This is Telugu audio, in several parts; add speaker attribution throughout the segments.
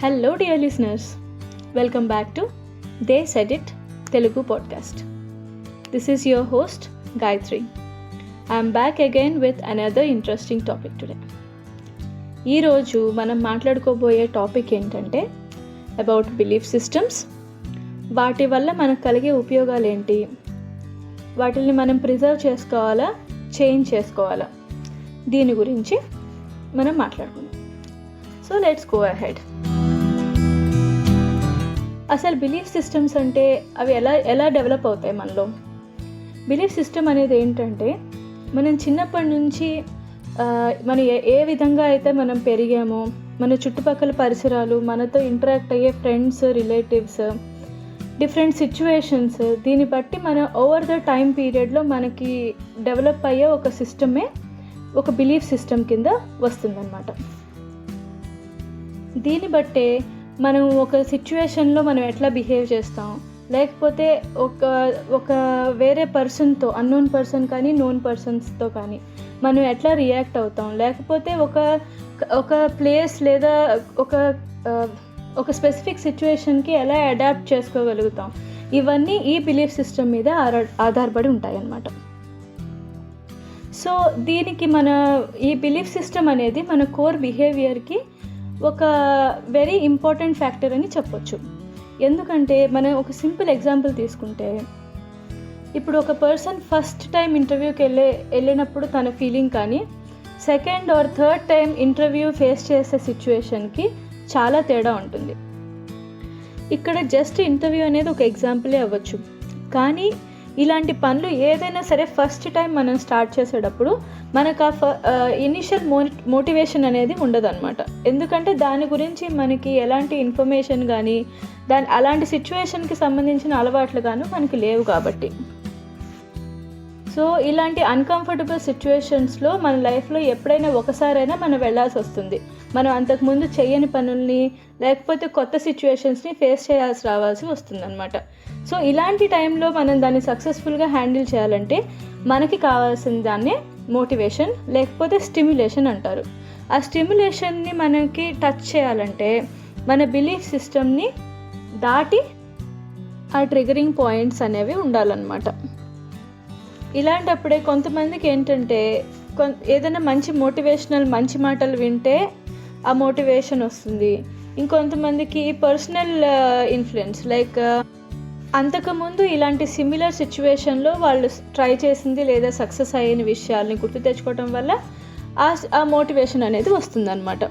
Speaker 1: Hello dear listeners, welcome back to they said it Telugu podcast. This is your host Gayatri. I'm back again with another interesting topic today. ఈరోజు మనం మాట్లాడుకోబోయే టాపిక్ ఏంటంటే అబౌట్ బిలీఫ్ సిస్టమ్స్. వాటి వల్ల మనకు కలిగే ఉపయోగాలు ఏంటి, వాటిని మనం ప్రిజర్వ్ చేసుకోవాలా, చేంజ్ చేసుకోవాలా, దీని గురించి మనం మాట్లాడుకుందాం. So let's go ahead. అసలు బిలీఫ్ సిస్టమ్స్ అంటే అవి ఎలా డెవలప్ అవుతాయి మనలో? బిలీఫ్ సిస్టమ్ అనేది ఏంటంటే, మనం చిన్నప్పటి నుంచి మనం ఏ విధంగా అయితే మనం పెరిగామో, మన చుట్టుపక్కల పరిసరాలు, మనతో ఇంటరాక్ట్ అయ్యే ఫ్రెండ్స్, రిలేటివ్స్, డిఫరెంట్ సిచ్యువేషన్స్, దీన్ని బట్టి మన ఓవర్ ద టైం పీరియడ్లో మనకి డెవలప్ అయ్యే ఒక సిస్టమే ఒక బిలీఫ్ సిస్టమ్ కింద వస్తుందన్నమాట. దీన్ని బట్టే మనం ఒక సిచ్యువేషన్లో మనం ఎట్లా బిహేవ్ చేస్తాం, లేకపోతే ఒక వేరే పర్సన్తో, అన్నోన్ పర్సన్ కానీ నోన్ పర్సన్స్తో కానీ మనం ఎట్లా రియాక్ట్ అవుతాం, లేకపోతే ఒక ప్లేస్ లేదా ఒక స్పెసిఫిక్ సిచ్యువేషన్కి ఎలా అడాప్ట్ చేసుకోగలుగుతాం, ఇవన్నీ ఈ బిలీఫ్ సిస్టమ్ మీద ఆధారపడి ఉంటాయి అన్నమాట. సో దీనికి ఈ బిలీఫ్ సిస్టమ్ అనేది మన కోర్ బిహేవియర్కి ఒక వెరీ ఇంపార్టెంట్ ఫ్యాక్టర్ అని చెప్పొచ్చు. ఎందుకంటే మనం ఒక సింపుల్ ఎగ్జాంపుల్ తీసుకుంటే, ఇప్పుడు ఒక పర్సన్ ఫస్ట్ టైం ఇంటర్వ్యూకి వెళ్ళినప్పుడు తన ఫీలింగ్ కానీ, second or third time interview face చేసే సిచ్యువేషన్కి చాలా తేడా ఉంటుంది. ఇక్కడ జస్ట్ ఇంటర్వ్యూ అనేది ఒక ఎగ్జాంపులే అవ్వచ్చు, కానీ ఇలాంటి పనులు ఏదైనా సరే ఫస్ట్ టైం మనం స్టార్ట్ చేసేటప్పుడు మనకు ఇనిషియల్ మోటివేషన్ అనేది ఉండదు అనమాట. ఎందుకంటే దాని గురించి మనకి ఎలాంటి ఇన్ఫర్మేషన్ కానీ, అలాంటి సిచ్యువేషన్కి సంబంధించిన అలవాట్లు కానీ మనకి లేవు కాబట్టి. సో ఇలాంటి అన్కంఫర్టబుల్ సిచ్యువేషన్స్లో మన లైఫ్లో ఎప్పుడైనా ఒకసారైనా మనం వెళ్ళాల్సి వస్తుంది. మనం అంతకుముందు చేయని పనుల్ని, లేకపోతే కొత్త సిచ్యువేషన్స్ని ఫేస్ చేయాల్సి రావాల్సి వస్తుంది అనమాట. సో ఇలాంటి టైంలో మనం దాన్ని సక్సెస్ఫుల్గా హ్యాండిల్ చేయాలంటే మనకి కావాల్సిన దాన్నే మోటివేషన్ లేకపోతే స్టిమ్యులేషన్ అంటారు. ఆ స్టిమ్యులేషన్ని మనకి టచ్ చేయాలంటే మన బిలీఫ్ సిస్టమ్ని దాటి ఆ ట్రిగరింగ్ పాయింట్స్ అనేవి ఉండాలన్నమాట. ఇలాంటప్పుడే కొంతమందికి ఏంటంటే, ఏదైనా మంచి మాటలు వింటే ఆ మోటివేషన్ వస్తుంది. ఇంకొంతమందికి పర్సనల్ ఇన్ఫ్లుయెన్స్, లైక్ అంతకుముందు ఇలాంటి సిమిలర్ సిచ్యువేషన్లో వాళ్ళు ట్రై చేసింది లేదా సక్సెస్ అయిన విషయాల్ని గుర్తు తెచ్చుకోవడం వల్ల ఆ మోటివేషన్ అనేది వస్తుందన్నమాట.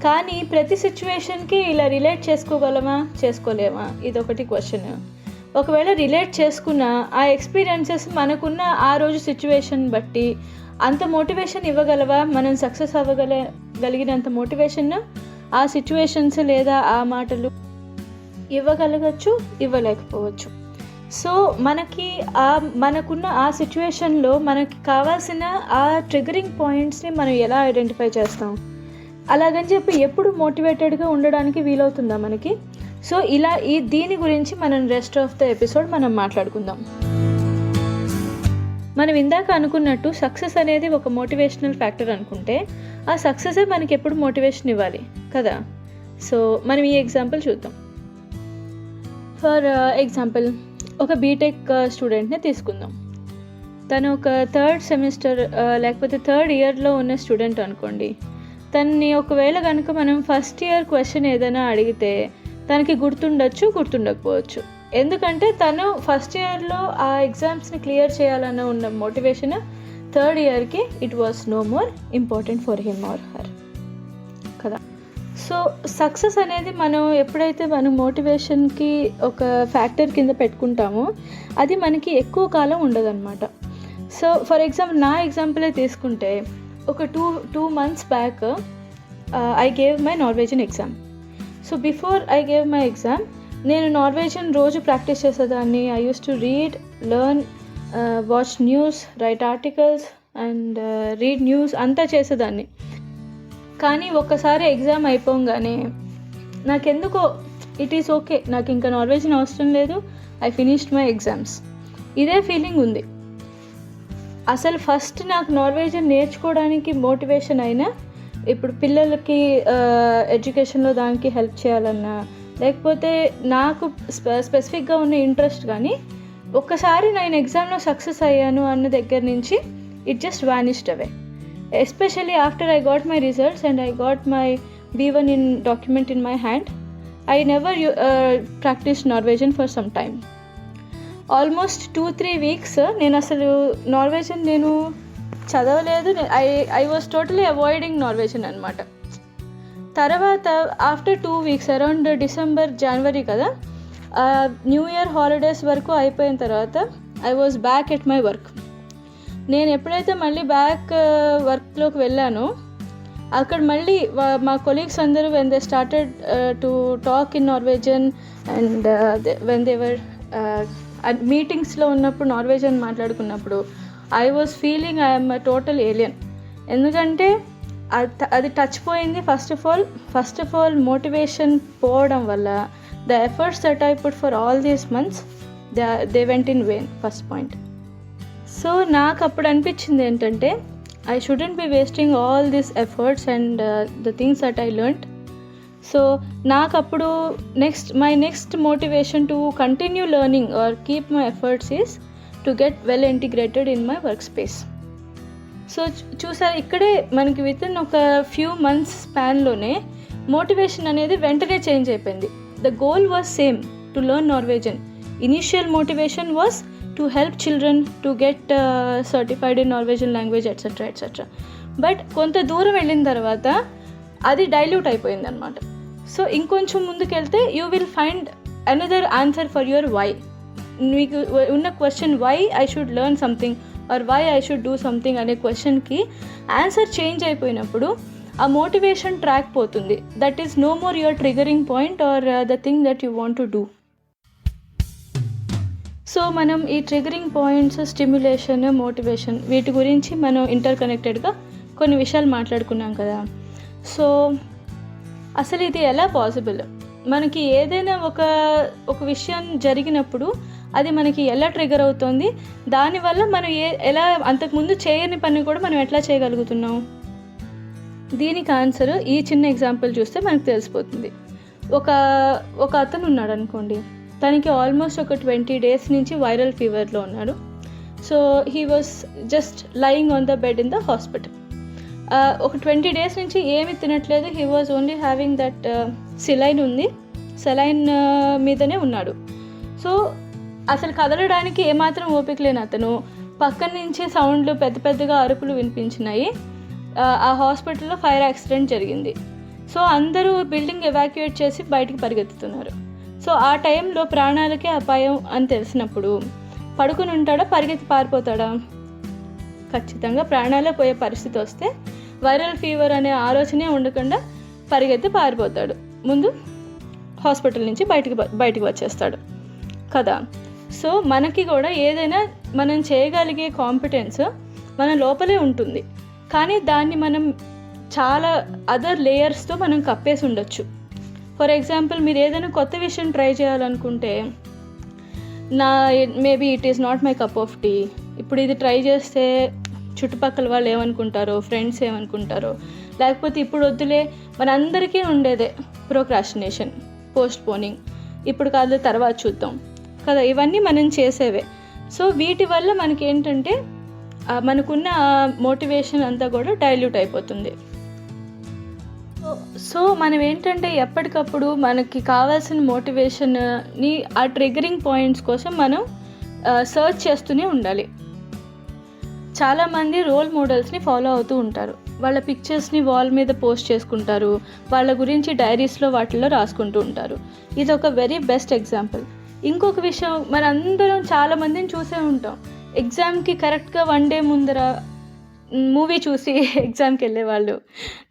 Speaker 1: కానీ ప్రతి సిచ్యువేషన్కి ఇలా రిలేట్ చేసుకోలేమా, ఇదొకటి క్వశ్చన్. ఒకవేళ రిలేట్ చేసుకున్న ఆ ఎక్స్పీరియన్సెస్ మనకున్న ఆ రోజు సిచ్యువేషన్ బట్టి అంత మోటివేషన్ ఇవ్వగలవా? మనం సక్సెస్ అవ్వగలిగినంత మోటివేషన్ ఆ సిచ్యువేషన్స్ లేదా ఆ మాటలు ఇవ్వగలగచ్చు, ఇవ్వలేకపోవచ్చు. సో మనకున్న ఆ సిచ్యువేషన్లో మనకి కావాల్సిన ఆ ట్రిగరింగ్ పాయింట్స్ని మనం ఎలా ఐడెంటిఫై చేస్తాం? అలాగని చెప్పి ఎప్పుడు మోటివేటెడ్గా ఉండడానికి వీలవుతుందా మనకి? సో దీని గురించి మనం రెస్ట్ ఆఫ్ ద ఎపిసోడ్ మనం మాట్లాడుకుందాం. మనం ఇందాక అనుకున్నట్టు సక్సెస్ అనేది ఒక మోటివేషనల్ ఫ్యాక్టర్ అనుకుంటే, ఆ సక్సెసే మనకి ఎప్పుడు మోటివేషన్ ఇవ్వాలి కదా. సో మనం ఈ ఎగ్జాంపుల్ చూద్దాం. ఫర్ ఎగ్జాంపుల్, ఒక బీటెక్ స్టూడెంట్ని తీసుకుందాం. తను ఒక థర్డ్ సెమిస్టర్ లేకపోతే థర్డ్ ఇయర్లో ఉన్న స్టూడెంట్ అనుకోండి. తనని ఒకవేళ కనుక మనం ఫస్ట్ ఇయర్ క్వశ్చన్ ఏదైనా అడిగితే తనకి గుర్తుండకపోవచ్చు. ఎందుకంటే తను ఫస్ట్ ఇయర్లో ఆ ఎగ్జామ్స్ని క్లియర్ చేయాలన్న ఉన్న మోటివేషన్ థర్డ్ ఇయర్కి it was no more important for him or her కదా. సో సక్సెస్ అనేది మనం ఎప్పుడైతే మనం మోటివేషన్కి ఒక ఫ్యాక్టర్ కింద పెట్టుకుంటామో అది మనకి ఎక్కువ కాలం ఉండదన్నమాట. సో ఫర్ ఎగ్జాంపుల్, నా ఎగ్జాంపులే తీసుకుంటే, ఒక two months back I gave my Norwegian exam. So before I gave my exam నేను నార్వేజియన్ రోజు ప్రాక్టీస్ చేసేదాన్ని. I use to read, learn, watch news, right articles and read news అంతా చేసేదాన్ని. కానీ ఒక్కసారి ఎగ్జామ్ అయిపోగానే నాకెందుకో ఇట్ ఈస్ ఓకే, నాకు ఇంకా నార్వేజియన్ అవసరం లేదు, ఐ ఫినిష్డ్ మై ఎగ్జామ్స్, ఇదే ఫీలింగ్ ఉంది. అసలు ఫస్ట్ నాకు నార్వేజియన్ నేర్చుకోవడానికి మోటివేషన్ అయినా ఇప్పుడు పిల్లలకి ఎడ్యుకేషన్లో దానికి హెల్ప్ చేయాలన్నా, లేకపోతే నాకు స్పెసిఫిక్గా ఉన్న ఇంట్రెస్ట్ కానీ ఒక్కసారి నేను ఎగ్జామ్లో సక్సెస్ అయ్యాను అన్న దగ్గర నుంచి it just vanished away. Especially after I got my results and I got my B1 in document in my hand, I never practiced Norwegian for some time. Almost 2-3 weeks నేను అసలు నార్వేజియన్ నేను చదవలేదు. I was totally avoiding Norwegian అనమాట. తర్వాత ఆఫ్టర్ 2 weeks అరౌండ్ డిసెంబర్ జనవరి కదా, న్యూ ఇయర్ హాలిడేస్ వరకు అయిపోయిన తర్వాత I was back at my work. నేను ఎప్పుడైతే మళ్ళీ బ్యాక్ వర్క్లోకి వెళ్ళానో అక్కడ మళ్ళీ మా కొలీగ్స్ అందరూ when they started to talk in Norwegian and when they were మీటింగ్స్లో ఉన్నప్పుడు నార్వేజియన్ మాట్లాడుకున్నప్పుడు I was feeling I'm a total alien. ఎందుకంటే అది టచ్ పోయింది. ఫస్ట్ ఆఫ్ ఆల్ మోటివేషన్ పోవడం వల్ల the efforts that I put for all these months they went in vain, first point. So నాకు అప్పుడు అనిపించింది ఏంటంటే I shouldn't be wasting all these efforts and the things that I learned. So నాకు అప్పుడు my next motivation to continue learning or keep my efforts is to get well integrated in my workspace. So చూసారు, ఇక్కడే మనకి వితిన్ ఒక ఫ్యూ మంత్స్ స్పాన్లోనే మోటివేషన్ అనేది వెంటనే చేంజ్ అయిపోయింది. The goal was same, to learn Norwegian. Initial motivation was to help children to get certified in Norwegian language etc. But కొంత దూరం వెళ్ళిన తర్వాత అది డైల్యూట్ అయిపోయింది అనమాట. సో ఇంకొంచెం ముందుకెళ్తే you will find another answer for your why. మీకు ఉన్న question why I should learn something or why I should do something అనే క్వశ్చన్కి ఆన్సర్ చేంజ్ అయిపోయినప్పుడు ఆ మోటివేషన్ ట్రాక్ పోతుంది. That is no more your triggering point or the thing that you want to do. So మనం ఈ ట్రిగరింగ్ పాయింట్స్, స్టిమ్యులేషన్, మోటివేషన్ వీటి గురించి మనం ఇంటర్ కనెక్టెడ్గా కొన్ని విషయాలు మాట్లాడుకున్నాం కదా. సో అసలు ఇది ఎలా పాసిబుల్? మనకి ఏదైనా ఒక విషయం జరిగినప్పుడు అది మనకి ఎలా ట్రిగర్ అవుతుంది, దానివల్ల మనం ఎలా అంతకుముందు చేయని పని కూడా మనం ఎట్లా చేయగలుగుతున్నాం? దీనికి ఆన్సర్ ఈ చిన్న ఎగ్జాంపుల్ చూస్తే మనకు తెలిసిపోతుంది. ఒక అతను ఉన్నాడు అనుకోండి, తనకి ఆల్మోస్ట్ ఒక 20 days నుంచి వైరల్ ఫీవర్లో ఉన్నాడు. So he was just lying on the bed in the hospital. ఒక 20 days నుంచి ఏమి తినట్లేదు. He was only having that saline ఉంది, సెలైన్ మీదనే ఉన్నాడు. సో అసలు కదలడానికి ఏమాత్రం ఓపిక లేని అతను పక్కన నుంచి సౌండ్లు, పెద్ద పెద్దగా అరుపులు వినిపించినాయి. ఆ హాస్పిటల్లో ఫైర్ యాక్సిడెంట్ జరిగింది. సో అందరూ బిల్డింగ్ ఎవాక్యుయేట్ చేసి బయటికి పరిగెత్తుతున్నారు. సో ఆ టైంలో ప్రాణాలకే అపాయం అని తెలిసినప్పుడు పడుకుని ఉంటాడా, పరిగెత్తి పారిపోతాడా? ఖచ్చితంగా ప్రాణాలే పోయే పరిస్థితి వస్తే వైరల్ ఫీవర్ అనే ఆలోచనే ఉండకుండా పరిగెత్తి పారిపోతాడు. ముందు హాస్పిటల్ నుంచి బయటికి వచ్చేస్తాడు కదా. సో మనకి కూడా ఏదైనా మనం చేయగలిగే కాంపిటెన్స్ మన లోపలే ఉంటుంది, కానీ దాన్ని మనం చాలా అదర్ లేయర్స్తో మనం కప్పేసి ఉండొచ్చు. ఫర్ ఎగ్జాంపుల్, మీరు ఏదైనా కొత్త విషయం ట్రై చేయాలనుకుంటే maybe it is not my cup of tea. ఇప్పుడు ఇది ట్రై చేస్తే చుట్టుపక్కల వాళ్ళు ఏమనుకుంటారో, ఫ్రెండ్స్ ఏమనుకుంటారో, లేకపోతే ఇప్పుడు వద్దులే, మనందరికీ ఉండేదే ప్రోక్రాస్టినేషన్, పోస్ట్ పోనింగ్, ఇప్పుడు కాదు తర్వాత చూద్దాం కదా, ఇవన్నీ మనం చేసేవే. సో వీటి వల్ల మనకి ఏంటంటే మనకున్న మోటివేషన్ అంతా కూడా డైల్యూట్ అయిపోతుంది. సో మనం ఏంటంటే ఎప్పటికప్పుడు మనకి కావాల్సిన మోటివేషన్ని, ఆ ట్రిగరింగ్ పాయింట్స్ కోసం మనం సర్చ్ చేస్తూనే ఉండాలి. చాలామంది రోల్ మోడల్స్ని ఫాలో అవుతూ ఉంటారు. వాళ్ళ పిక్చర్స్ని వాల్ మీద పోస్ట్ చేసుకుంటారు, వాళ్ళ గురించి డైరీస్లో వాటిల్లో రాసుకుంటూ ఉంటారు. ఇది ఒక వెరీ బెస్ట్ ఎగ్జాంపుల్. ఇంకొక విషయం, మనందరం చాలామందిని చూసే ఉంటాం, ఎగ్జామ్కి కరెక్ట్గా 1 day ముందర మూవీ చూసి ఎగ్జామ్కి వెళ్ళేవాళ్ళు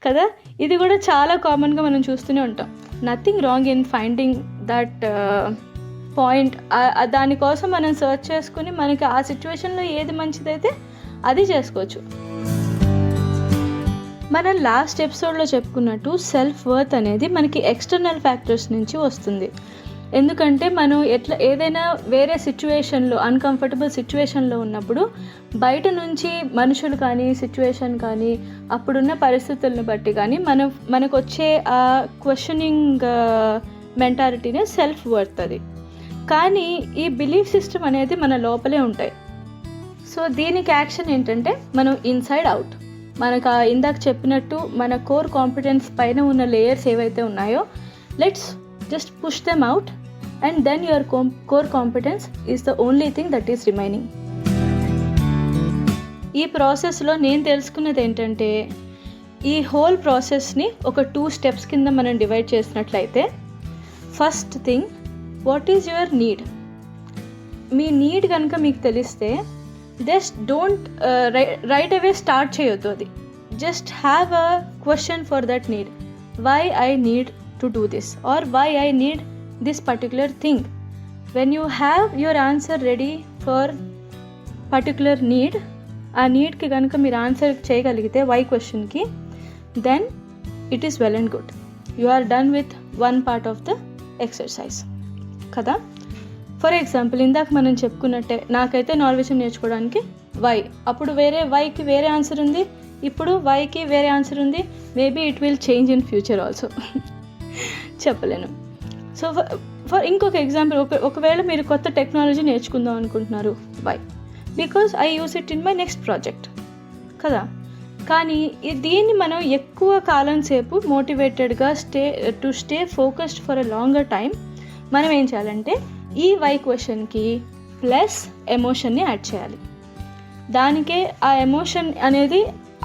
Speaker 1: కదా. ఇది కూడా చాలా కామన్గా మనం చూస్తూనే ఉంటాం. Nothing wrong in finding that point. దానికోసం మనం సర్చ్ చేసుకుని మనకి ఆ సిచ్యువేషన్లో ఏది మంచిదైతే అది చేసుకోవచ్చు. మనం లాస్ట్ ఎపిసోడ్లో చెప్పుకున్నట్టు సెల్ఫ్ వర్త్ అనేది మనకి ఎక్స్టర్నల్ ఫ్యాక్టర్స్ నుంచి వస్తుంది. ఎందుకంటే మనం ఏదైనా వేరే సిచ్యువేషన్లో అన్కంఫర్టబుల్ సిచ్యువేషన్లో ఉన్నప్పుడు బయట నుంచి మనుషులు కానీ సిచ్యువేషన్ కానీ అప్పుడున్న పరిస్థితులను బట్టి కానీ మనకు వచ్చే ఆ క్వశ్చనింగ్ మెంటాలిటీనే సెల్ఫ్ వర్త్ అది. కానీ ఈ బిలీఫ్ సిస్టమ్ అనేది మన లోపలే ఉంటాయి. సో దీనికి యాక్షన్ ఏంటంటే మనం ఇన్సైడ్ అవుట్, మనకు ఇందాక చెప్పినట్టు మన కోర్ కాంపిటెన్స్ పైన ఉన్న లేయర్స్ ఏవైతే ఉన్నాయో let's just push them out and then your core competence is the only thing that is remaining. ఈ ప్రాసెస్లో నేను తెలుసుకున్నది ఏంటంటే ఈ హోల్ ప్రాసెస్ని ఒక 2 స్టెప్స్ కింద మనం డివైడ్ చేసినట్లయితే, first thing what is your need. మీ నీడ్ కనుక మీకు తెలిస్తే just don't right away start చేయొద్దు. అది just have a question for that need. Why I need to do this or why I need this particular thing. When you have your answer ready for particular need, ఆ నీడ్కి కనుక మీరు ఆన్సర్ చేయగలిగితే వై క్వశ్చన్కి, then it is well and good. You are done with one part of the exercise కదా. ఫర్ ఎగ్జాంపుల్ ఇందాక మనం చెప్పుకున్నట్టే నాకైతే నార్వేషన్ నేర్చుకోవడానికి వై, అప్పుడు వేరే వైకి వేరే ఆన్సర్ ఉంది, ఇప్పుడు వైకి వేరే ఆన్సర్ ఉంది. Maybe it will change in future also, చెప్పలేను. సో ఫర్ ఇంకొక ఎగ్జాంపుల్, ఒకవేళ మీరు కొత్త టెక్నాలజీ నేర్చుకుందాం అనుకుంటున్నారు, why, because I use it in my next project కదా. కానీ దీన్ని మనం ఎక్కువ కాలం సేపు మోటివేటెడ్గా stay focused for a longer time మనం ఏం చేయాలంటే ఈ వై క్వశ్చన్కి ప్లస్ ఎమోషన్ని యాడ్ చేయాలి. దానికే ఆ ఎమోషన్ అనేది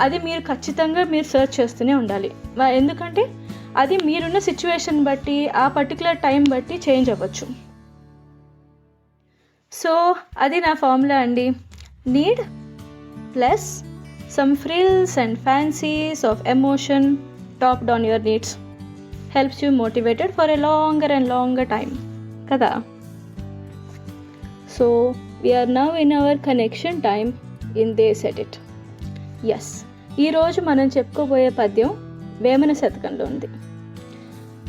Speaker 1: అది మీరు ఖచ్చితంగా మీరు సెర్చ్ చేస్తూనే ఉండాలి. ఎందుకంటే అది మీరున్న సిచ్యువేషన్ బట్టి ఆ పర్టికులర్ టైం బట్టి చేంజ్ అవ్వచ్చు. సో అది నా ఫార్ములా అండి. Need plus some frills and fancies of emotion topped on your needs helps you motivated for a longer and longer time కదా. So we are now in our connection time in They Said It. Yes, ఈరోజు మనం చెప్పుకోబోయే పద్యం వేమన శతకంలో ఉంది.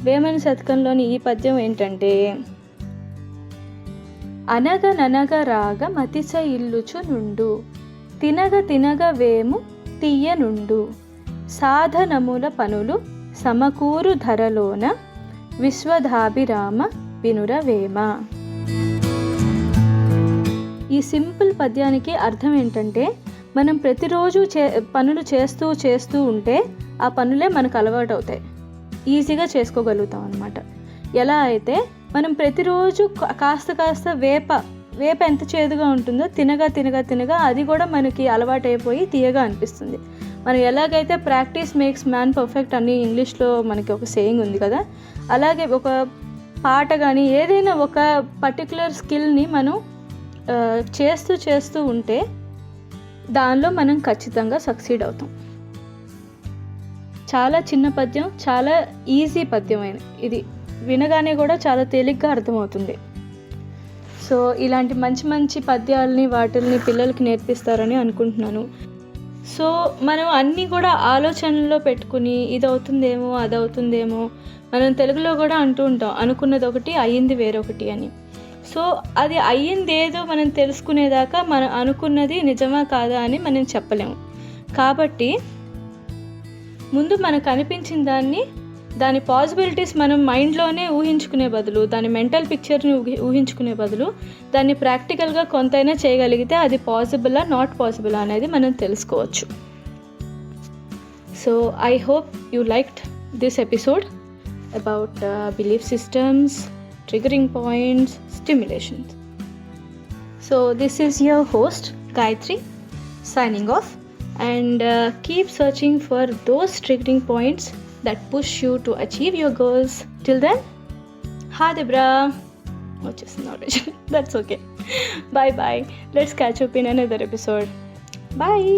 Speaker 1: వేమన శతకంలోని ఈ పద్యం ఏంటంటే, అనగననగ రాగ మతిశ ఇల్లుచు నుండు, తినగ తినగ వేము తీయ నుండు, సాధనముల పనులు సమకూరు ధరలోన, విశ్వధాభిరామ వినురవేమ. ఈ సింపుల్ పద్యానికి అర్థం ఏంటంటే, మనం ప్రతిరోజు పనులు చేస్తూ ఉంటే ఆ పనులే మనకు అలవాటు అవుతాయి, ఈజీగా చేసుకోగలుగుతాం అన్నమాట. ఎలా అయితే మనం ప్రతిరోజు కాస్త వేప ఎంత చేదుగా ఉంటుందో తినగా అది కూడా మనకి అలవాటు అయిపోయి తీయగా అనిపిస్తుంది. మనం ఎలాగైతే ప్రాక్టీస్ మేక్స్ మ్యాన్ పర్ఫెక్ట్ అని ఇంగ్లీష్లో మనకి ఒక సేయింగ్ ఉంది కదా, అలాగే ఒక పాట కానీ ఏదైనా ఒక పర్టికులర్ స్కిల్ని మనం చేస్తూ ఉంటే దానిలో మనం ఖచ్చితంగా సక్సీడ్ అవుతాం. చాలా చిన్న పద్యం, చాలా ఈజీ పద్యం ఇది, వినగానే కూడా చాలా తేలిగ్గా అర్థమవుతుంది. సో ఇలాంటి మంచి పద్యాలని వాటిల్ని పిల్లలకి నేర్పిస్తారని అనుకుంటున్నాను. సో మనం అన్నీ కూడా ఆలోచనలో పెట్టుకుని ఇది అవుతుందేమో అది అవుతుందేమో, మనం తెలుగులో కూడా అంటూ ఉంటాం అనుకున్నది ఒకటి అయ్యింది వేరొకటి అని. సో అది అయ్యిందేదో మనం తెలుసుకునేదాకా మనం అనుకున్నది నిజమా కాదా అని మనం చెప్పలేము. కాబట్టి ముందు మనకు అనిపించిన దాని పాసిబిలిటీస్ మనం మైండ్లోనే ఊహించుకునే బదులు, దాని మెంటల్ పిక్చర్ని ఊహించుకునే బదులు దాన్ని ప్రాక్టికల్గా కొంతైనా చేయగలిగితే అది పాసిబులా నాట్ పాసిబులా అనేది మనం తెలుసుకోవచ్చు. So I hope you liked this episode about belief systems, triggering points, stimulations. So this is your host Gayatri signing off, and keep searching for those triggering points that push you to achieve your goals. Till then, hadibra, which is not that's okay. Bye bye. Let's catch up in another episode. Bye.